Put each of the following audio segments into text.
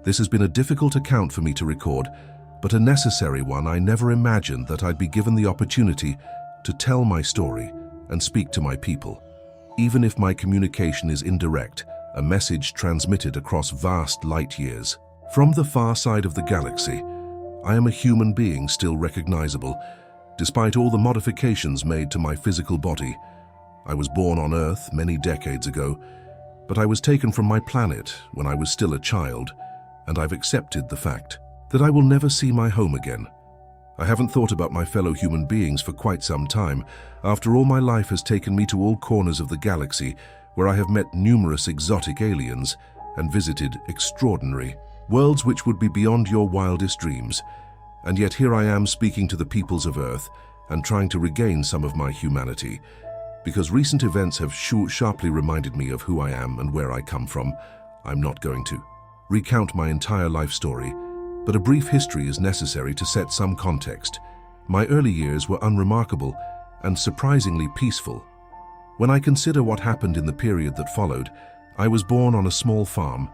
This has been a difficult account for me to record, but a necessary one. I never imagined that I'd be given the opportunity to tell my story and speak to my people. Even if my communication is indirect, a message transmitted across vast light years. From the far side of the galaxy, I am a human being still recognizable, despite all the modifications made to my physical body. I was born on Earth many decades ago, but I was taken from my planet when I was still a child, and I've accepted the fact that I will never see my home again. I haven't thought about my fellow human beings for quite some time. After all, my life has taken me to all corners of the galaxy, where I have met numerous exotic aliens and visited extraordinary worlds which would be beyond your wildest dreams. And yet here I am speaking to the peoples of Earth and trying to regain some of my humanity. Because recent events have sharply reminded me of who I am and where I come from, I'm not going to recount my entire life story, but a brief history is necessary to set some context. My early years were unremarkable and surprisingly peaceful. When I consider what happened in the period that followed, I was born on a small farm,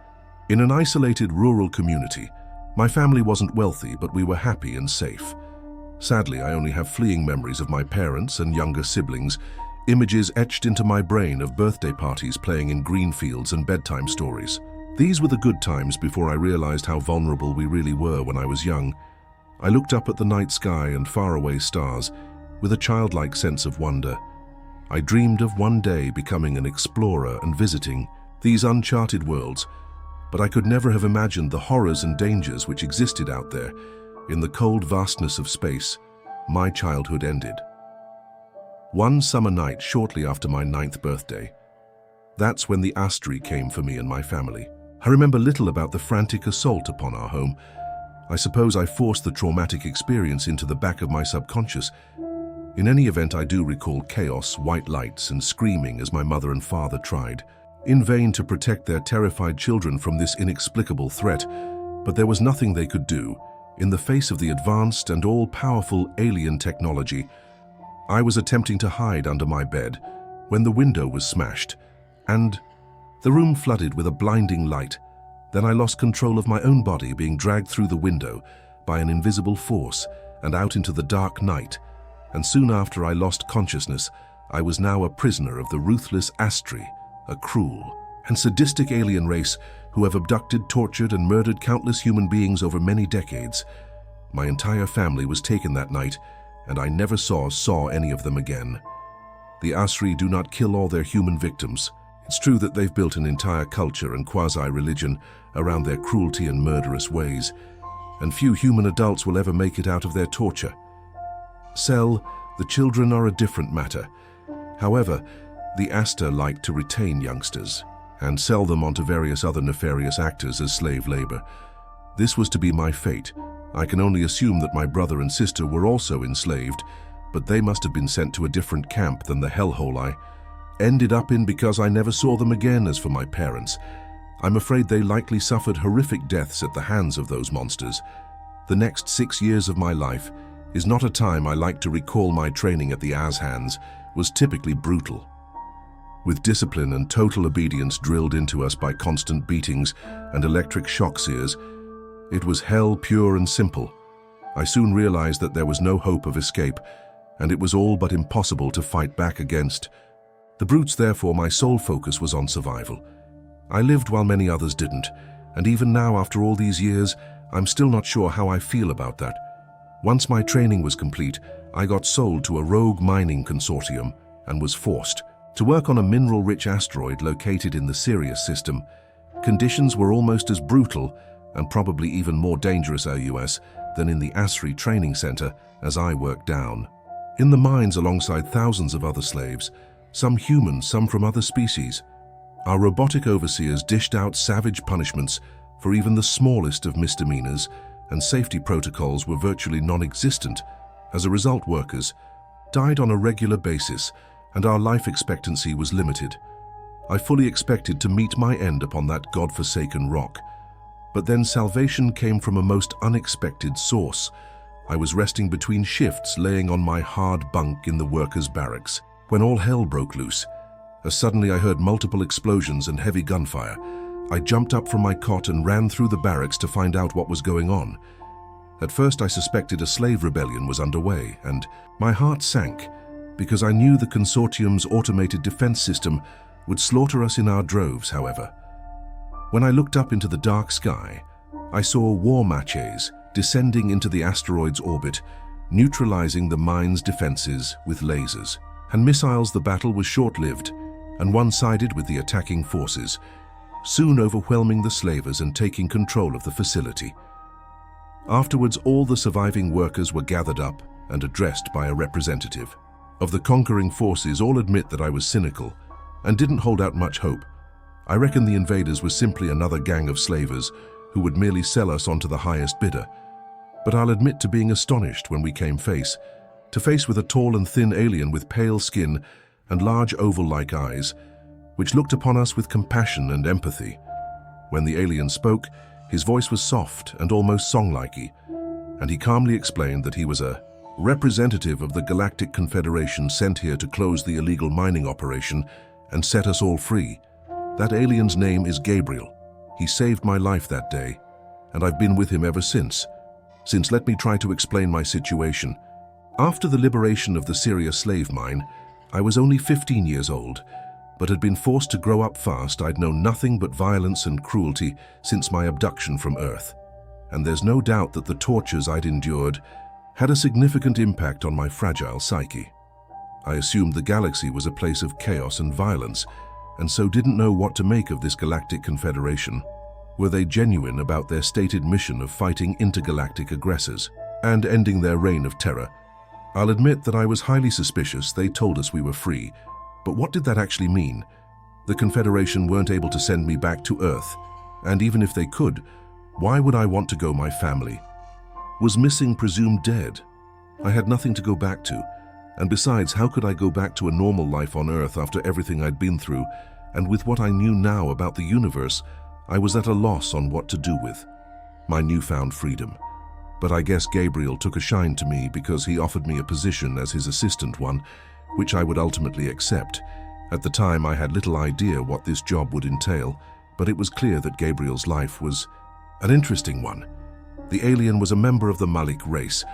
in an isolated rural community. My family wasn't wealthy, but we were happy and safe. Sadly, I only have fleeting memories of my parents and younger siblings, images etched into my brain of birthday parties playing in green fields and bedtime stories. These were the good times before I realized how vulnerable we really were when I was young. I looked up at the night sky and faraway stars with a childlike sense of wonder. I dreamed of one day becoming an explorer and visiting these uncharted worlds, but I could never have imagined the horrors and dangers which existed out there. In the cold vastness of space, my childhood ended. One summer night shortly after my 9th birthday, that's when the asteroid came for me and my family. I remember little about the frantic assault upon our home. I suppose I forced the traumatic experience into the back of my subconscious. In any event, I do recall chaos, white lights, and screaming as my mother and father tried in vain to protect their terrified children from this inexplicable threat, but there was nothing they could do. In the face of the advanced and all-powerful alien technology, I was attempting to hide under my bed when the window was smashed, and the room flooded with a blinding light. Then I lost control of my own body, being dragged through the window by an invisible force and out into the dark night. And soon after I lost consciousness, I was now a prisoner of the ruthless asteroid, a cruel and sadistic alien race who have abducted, tortured, and murdered countless human beings over many decades. My entire family was taken that night, and I never saw any of them again. The asteroid do not kill all their human victims. It's true that they've built an entire culture and quasi-religion around their cruelty and murderous ways, and few human adults will ever make it out of their torture. The children are a different matter. However, the Aster like to retain youngsters and sell them onto various other nefarious actors as slave labor. This was to be my fate. I can only assume that my brother and sister were also enslaved, but they must have been sent to a different camp than the hellhole I ended up in, because I never saw them again. As for my parents, I'm afraid they likely suffered horrific deaths at the hands of those monsters. The next 6 years of my life is not a time I like to recall. My training at the Azhan's was typically brutal, with discipline and total obedience drilled into us by constant beatings and electric shock sears. It was hell, pure and simple. I soon realized that there was no hope of escape, and it was all but impossible to fight back against the brutes. Therefore, my sole focus was on survival. I lived while many others didn't, and even now, after all these years, I'm still not sure how I feel about that. Once my training was complete, I got sold to a rogue mining consortium and was forced to work on a mineral-rich asteroid located in the Sirius system. Conditions were almost as brutal and probably even more dangerous US than in the asteroid training center as I worked down in the mines alongside thousands of other slaves, some human, some from other species. Our robotic overseers dished out savage punishments for even the smallest of misdemeanors, and safety protocols were virtually non-existent. As a result, workers died on a regular basis, and our life expectancy was limited. I fully expected to meet my end upon that godforsaken rock. But then salvation came from a most unexpected source. I was resting between shifts, laying on my hard bunk in the workers' barracks, when all hell broke loose. As suddenly I heard multiple explosions and heavy gunfire. I jumped up from my cot and ran through the barracks to find out what was going on. At first I suspected a slave rebellion was underway, and my heart sank because I knew the consortium's automated defense system would slaughter us in our droves, however. When I looked up into the dark sky, I saw war maches descending into the asteroid's orbit, neutralizing the mine's defenses with lasers. And missiles. The battle was short-lived and one-sided with the attacking forces, soon overwhelming the slavers and taking control of the facility. Afterwards, all the surviving workers were gathered up and addressed by a representative. Of the conquering forces, all admit that I was cynical and didn't hold out much hope. I reckon the invaders were simply another gang of slavers who would merely sell us onto the highest bidder. But I'll admit to being astonished when we came face to face with a tall and thin alien with pale skin and large oval-like eyes, which looked upon us with compassion and empathy. When the alien spoke, his voice was soft and almost song-like-y, and he calmly explained that he was a representative of the Galactic Confederation sent here to close the illegal mining operation and set us all free. That alien's name is Gabriel. He saved my life that day, and I've been with him ever since. Let me try to explain my situation. After the liberation of the Syria slave mine, I was only 15 years old, but had been forced to grow up fast. I'd known nothing but violence and cruelty since my abduction from Earth, and there's no doubt that the tortures I'd endured had a significant impact on my fragile psyche. I assumed the galaxy was a place of chaos and violence, and so didn't know what to make of this Galactic Confederation. Were they genuine about their stated mission of fighting intergalactic aggressors and ending their reign of terror? I'll admit that I was highly suspicious. They told us we were free, but what did that actually mean? The Confederation weren't able to send me back to Earth, and even if they could, why would I want to go? My family was missing, presumed dead. I had nothing to go back to, and besides, how could I go back to a normal life on Earth after everything I'd been through? And with what I knew now about the universe, I was at a loss on what to do with my newfound freedom. But I guess Gabriel took a shine to me because he offered me a position as his assistant one, which I would ultimately accept. At the time, I had little idea what this job would entail, but it was clear that Gabriel's life was an interesting one. The alien was a member of the Malik race,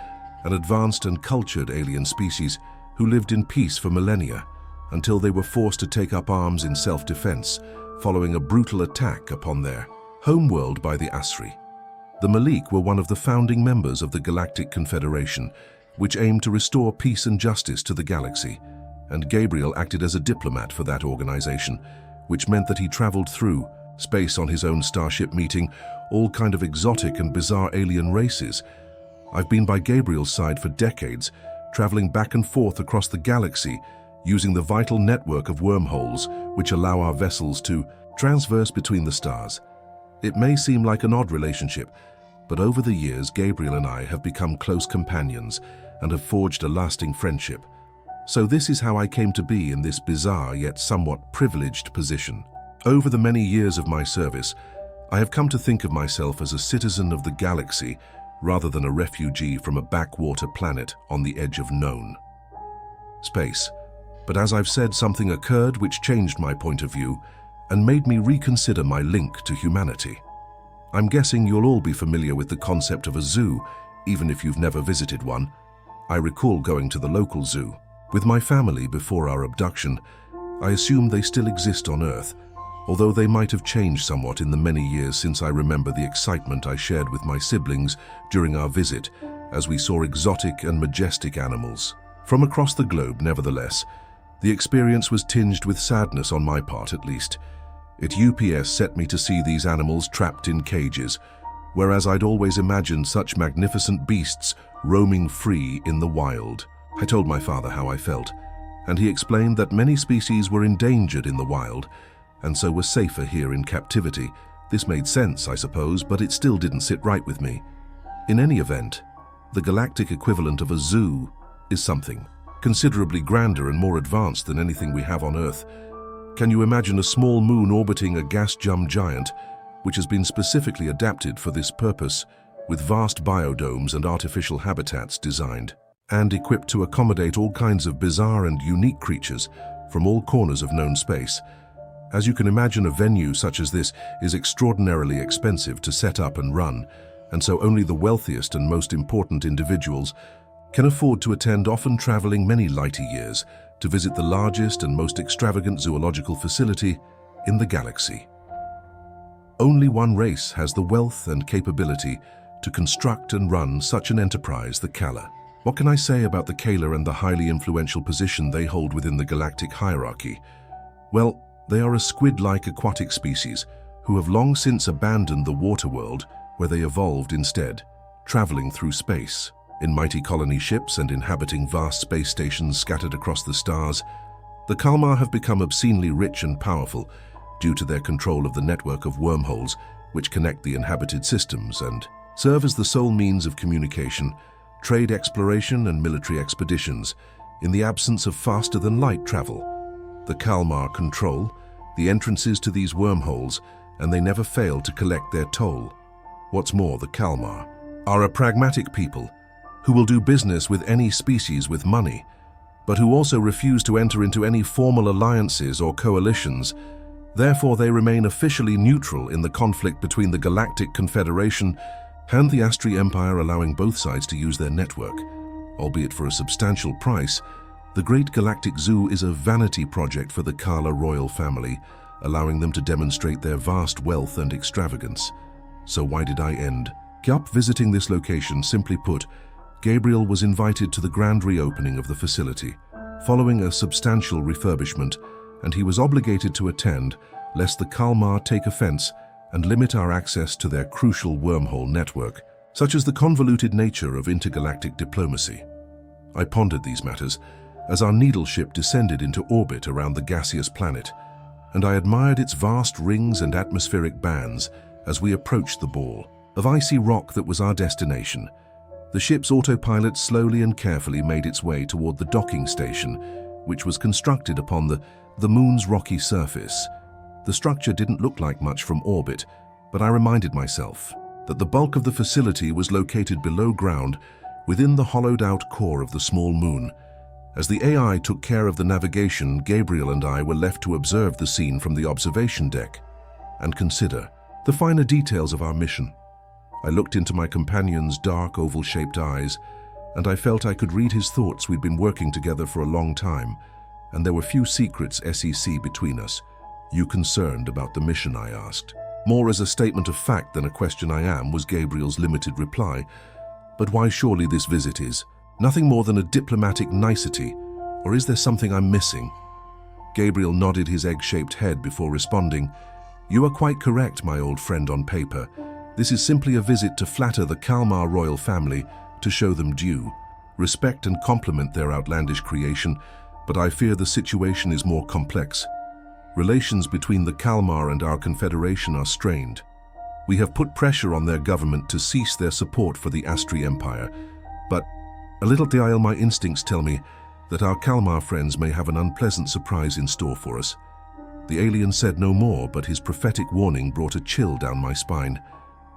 an advanced and cultured alien species who lived in peace for millennia until they were forced to take up arms in self-defense following a brutal attack upon their homeworld by the Asri. The Malik were one of the founding members of the Galactic Confederation, which aimed to restore peace and justice to the galaxy, and Gabriel acted as a diplomat for that organization, which meant that he traveled through space on his own starship, meeting all kind of exotic and bizarre alien races. I've been by Gabriel's side for decades, traveling back and forth across the galaxy, using the vital network of wormholes which allow our vessels to transverse between the stars. It may seem like an odd relationship, but over the years, Gabriel and I have become close companions and have forged a lasting friendship. So this is how I came to be in this bizarre yet somewhat privileged position. Over the many years of my service, I have come to think of myself as a citizen of the galaxy rather than a refugee from a backwater planet on the edge of known space. But as I've said, something occurred which changed my point of view and made me reconsider my link to humanity. I'm guessing you'll all be familiar with the concept of a zoo, even if you've never visited one. I recall going to the local zoo with my family before our abduction. I assume they still exist on Earth, although they might have changed somewhat in the many years since I remember the excitement I shared with my siblings during our visit as we saw exotic and majestic animals from across the globe. Nevertheless, the experience was tinged with sadness on my part, at least. It UPS set me to see these animals trapped in cages, whereas I'd always imagined such magnificent beasts roaming free in the wild. I told my father how I felt, and he explained that many species were endangered in the wild, and so were safer here in captivity. This made sense, I suppose, but it still didn't sit right with me. In any event, the galactic equivalent of a zoo is something considerably grander and more advanced than anything we have on Earth. Can you imagine a small moon orbiting a gas giant, which has been specifically adapted for this purpose, with vast biodomes and artificial habitats designed and equipped to accommodate all kinds of bizarre and unique creatures from all corners of known space? As you can imagine, a venue such as this is extraordinarily expensive to set up and run, and so only the wealthiest and most important individuals can afford to attend, often traveling many light years to visit the largest and most extravagant zoological facility in the galaxy. Only one race has the wealth and capability to construct and run such an enterprise, the Kala. What can I say about the Kala and the highly influential position they hold within the galactic hierarchy? Well, they are a squid-like aquatic species who have long since abandoned the water world, where they evolved instead, traveling through space. In mighty colony ships and inhabiting vast space stations scattered across the stars, the Kalmar have become obscenely rich and powerful due to their control of the network of wormholes which connect the inhabited systems and serve as the sole means of communication, trade exploration and military expeditions in the absence of faster-than-light travel. The Kalmar control the entrances to these wormholes, and they never fail to collect their toll. What's more, the Kalmar are a pragmatic people who will do business with any species with money, but who also refuse to enter into any formal alliances or coalitions. Therefore, they remain officially neutral in the conflict between the Galactic Confederation and the Astri Empire, allowing both sides to use their network. Albeit for a substantial price, the Great Galactic Zoo is a vanity project for the Kala royal family, allowing them to demonstrate their vast wealth and extravagance. So why did I end up visiting this location? Simply put, Gabriel was invited to the grand reopening of the facility, following a substantial refurbishment, and he was obligated to attend, lest the Kalmar take offense and limit our access to their crucial wormhole network, such as the convoluted nature of intergalactic diplomacy. I pondered these matters as our needle ship descended into orbit around the gaseous planet, and I admired its vast rings and atmospheric bands as we approached the ball of icy rock that was our destination. The ship's autopilot slowly and carefully made its way toward the docking station, which was constructed upon the moon's rocky surface. The structure didn't look like much from orbit, but I reminded myself that the bulk of the facility was located below ground within the hollowed-out core of the small moon. As the AI took care of the navigation, Gabriel and I were left to observe the scene from the observation deck and consider the finer details of our mission. I looked into my companion's dark, oval-shaped eyes, and I felt I could read his thoughts. We'd been working together for a long time, and there were few secrets SEC between us. "You concerned about the mission?" I asked. More as a statement of fact than a question. "I am," was Gabriel's limited reply. "But why? Surely this visit is nothing more than a diplomatic nicety, or is there something I'm missing?" Gabriel nodded his egg-shaped head before responding. "You are quite correct, my old friend. On paper, this is simply a visit to flatter the Kalmar royal family, to show them due respect and compliment their outlandish creation, but I fear the situation is more complex. Relations between the Kalmar and our confederation are strained. We have put pressure on their government to cease their support for the Astri Empire, but a little while my instincts tell me that our Kalmar friends may have an unpleasant surprise in store for us." The alien said no more, but his prophetic warning brought a chill down my spine.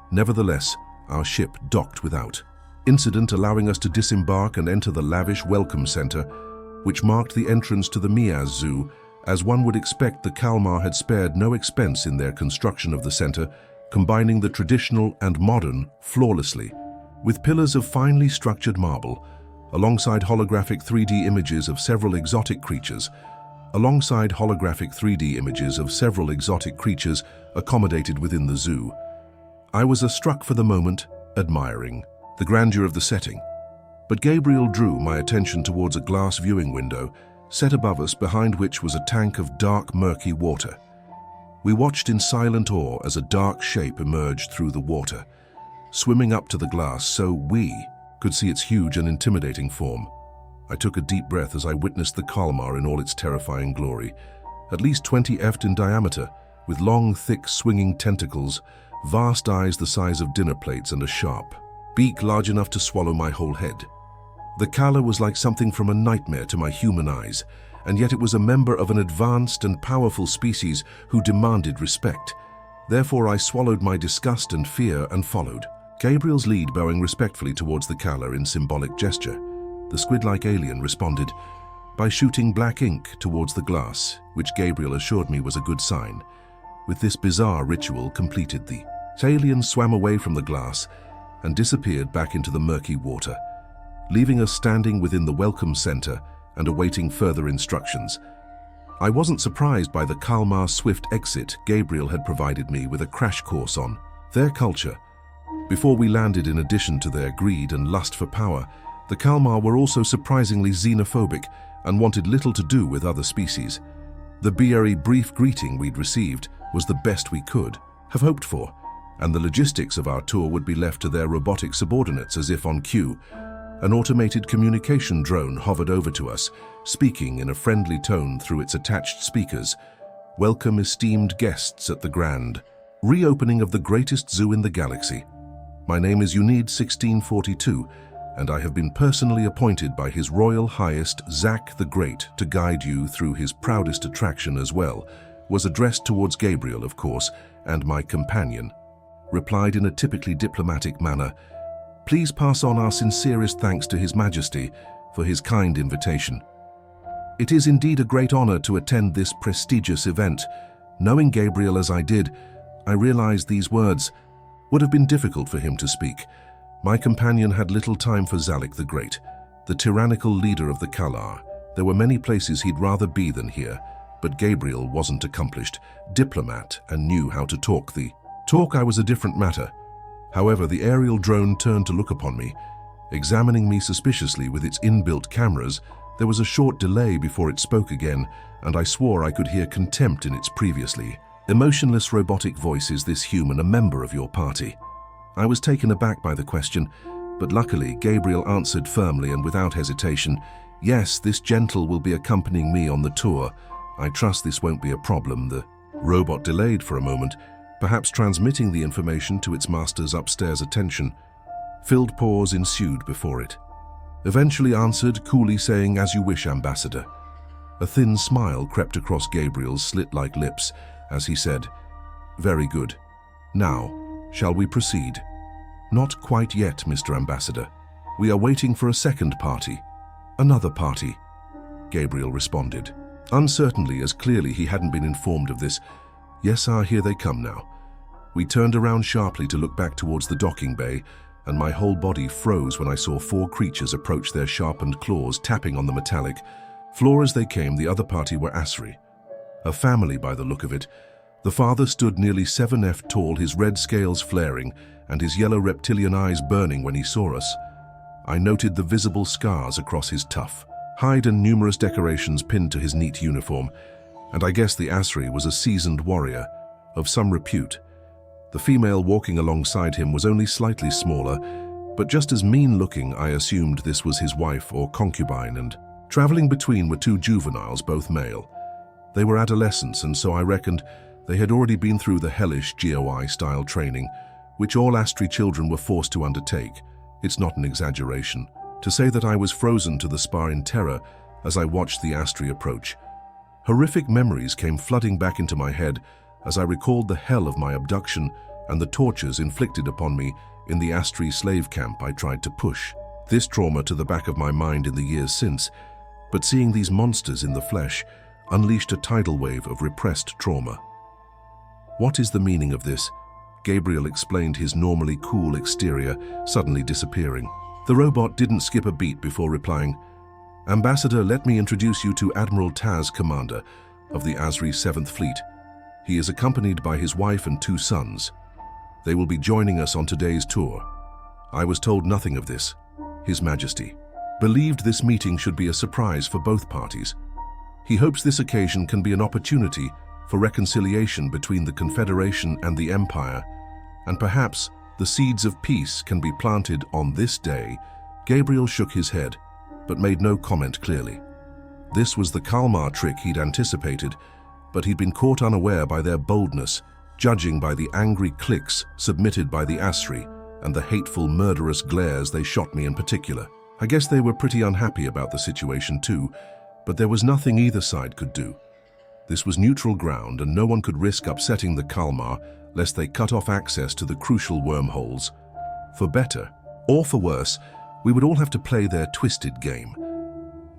Nevertheless, our ship docked without incident, allowing us to disembark and enter the lavish welcome center, which marked the entrance to the Miaz Zoo. As one would expect, the Kalmar had spared no expense in their construction of the center, combining the traditional and modern flawlessly, with pillars of finely structured marble, alongside holographic 3D images of several exotic creatures, accommodated within the zoo. I was struck for the moment, admiring the grandeur of the setting, but Gabriel drew my attention towards a glass viewing window set above us, behind which was a tank of dark, murky water. We watched in silent awe as a dark shape emerged through the water, swimming up to the glass so we could see its huge and intimidating form. I took a deep breath as I witnessed the Kalmar in all its terrifying glory, at least 20 feet in diameter, with long, thick, swinging tentacles, vast eyes the size of dinner plates, and a sharp beak large enough to swallow my whole head. The Kala was like something from a nightmare to my human eyes, and yet it was a member of an advanced and powerful species who demanded respect. Therefore I swallowed my disgust and fear and followed Gabriel's lead, bowing respectfully towards the Kala in symbolic gesture. The squid-like alien responded, by shooting black ink towards the glass, which Gabriel assured me was a good sign. With this bizarre ritual completed, the alien swam away from the glass and disappeared back into the murky water, leaving us standing within the welcome center and awaiting further instructions. I wasn't surprised by the Kalmar's swift exit. Gabriel had provided me with a crash course on their culture. Before we landed, in addition to their greed and lust for power, the Kalmar were also surprisingly xenophobic and wanted little to do with other species. The brief greeting we'd received was the best we could have hoped for, and the logistics of our tour would be left to their robotic subordinates as if on cue. An automated communication drone hovered over to us, speaking in a friendly tone through its attached speakers. "Welcome, esteemed guests, at the grand reopening of the greatest zoo in the galaxy. My name is Unid 1642, and I have been personally appointed by His Royal Highest Zach the Great to guide you through his proudest attraction as well," was addressed towards Gabriel, of course, and my companion replied in a typically diplomatic manner, "Please pass on our sincerest thanks to His Majesty for his kind invitation. It is indeed a great honor to attend this prestigious event." Knowing Gabriel as I did, I realized these words would have been difficult for him to speak. My companion had little time for Zalek the Great, the tyrannical leader of the Kalar. There were many places he'd rather be than here, but Gabriel wasn't accomplished diplomat and knew how to talk. I was a different matter. However, the aerial drone turned to look upon me, examining me suspiciously with its inbuilt cameras. There was a short delay before it spoke again, and I swore I could hear contempt in its previously emotionless robotic voice. "Is this human a member of your party?" I was taken aback by the question, but luckily Gabriel answered firmly and without hesitation, "Yes, this gentle will be accompanying me on the tour. I trust this won't be a problem." The robot delayed for a moment, perhaps transmitting the information to its master's upstairs attention. Filled pause ensued before it eventually answered, coolly saying, "As you wish, Ambassador." A thin smile crept across Gabriel's slit-like lips as he said, "Very good. Now, shall we proceed?" "Not quite yet, Mr. Ambassador. We are waiting for a second party." "Another party," Gabriel responded, uncertainly, as clearly he hadn't been informed of this. "Yes, sir, here they come now." We turned around sharply to look back towards the docking bay, and my whole body froze when I saw 4 creatures approach, their sharpened claws tapping on the metallic floor as they came. The other party were Asri, a family by the look of it. The father stood nearly 7 feet tall, his red scales flaring and his yellow reptilian eyes burning when he saw us. I noted the visible scars across his tough hide and numerous decorations pinned to his neat uniform, and I guessed the Asri was a seasoned warrior of some repute. The female walking alongside him was only slightly smaller, but just as mean-looking. I assumed this was his wife or concubine, and traveling between were 2 juveniles, both male. They were adolescents, and so I reckoned they had already been through the hellish GOI-style training, which all Astri children were forced to undertake. It's not an exaggeration to say that I was frozen to the spar in terror as I watched the Astri approach. Horrific memories came flooding back into my head as I recalled the hell of my abduction and the tortures inflicted upon me in the Astri slave camp. I tried to push this trauma to the back of my mind in the years since, but seeing these monsters in the flesh unleashed a tidal wave of repressed trauma. "What is the meaning of this?" Gabriel explained, his normally cool exterior suddenly disappearing. The robot didn't skip a beat before replying, "Ambassador, let me introduce you to Admiral Taz, commander of the Asri 7th Fleet. He is accompanied by his wife and 2 sons. They will be joining us on today's tour." I was told nothing of this. His Majesty believed this meeting should be a surprise for both parties. He hopes this occasion can be an opportunity for reconciliation between the Confederation and the Empire, and perhaps the seeds of peace can be planted on this day. Gabriel shook his head, but made no comment clearly. This was the Kalmar trick he'd anticipated, but he'd been caught unaware by their boldness, judging by the angry clicks submitted by the Asri and the hateful, murderous glares they shot me in particular. I guess they were pretty unhappy about the situation too, but there was nothing either side could do. This was neutral ground, and no one could risk upsetting the Kalmar lest they cut off access to the crucial wormholes. For better or for worse, we would all have to play their twisted game.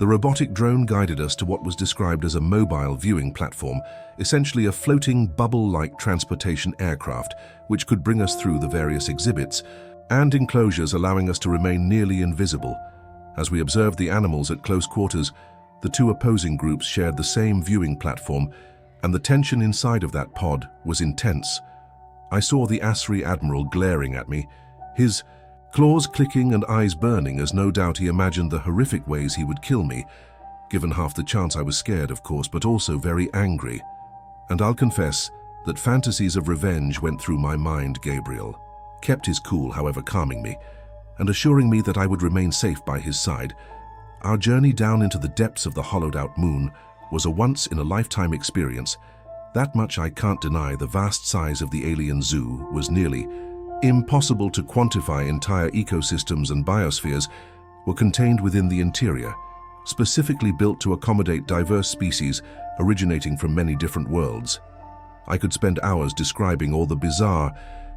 The robotic drone guided us to what was described as a mobile viewing platform, essentially a floating bubble-like transportation aircraft which could bring us through the various exhibits and enclosures, allowing us to remain nearly invisible. As we observed the animals at close quarters, the two opposing groups shared the same viewing platform, and the tension inside of that pod was intense. I saw the Asri Admiral glaring at me, his claws clicking and eyes burning, as no doubt he imagined the horrific ways he would kill me. Given half the chance, I was scared, of course, but also very angry. And I'll confess that fantasies of revenge went through my mind. Gabriel kept his cool, however, calming me and assuring me that I would remain safe by his side. Our journey down into the depths of the hollowed-out moon was a once-in-a-lifetime experience. That much I can't deny. The vast size of the alien zoo was nearly impossible to quantify. Entire ecosystems and biospheres were contained within the interior, specifically built to accommodate diverse species originating from many different worlds. I could spend hours describing all the bizarre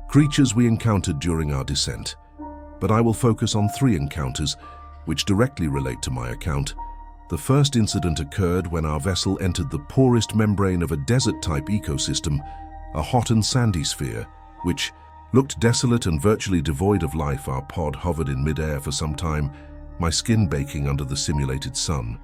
creatures we encountered during our descent, but I will focus on 3 encounters which directly relate to my account. The first incident occurred when our vessel entered the poorest membrane of a desert-type ecosystem, a hot and sandy sphere, which looked desolate and virtually devoid of life. Our pod hovered in mid-air for some time, my skin baking under the simulated sun.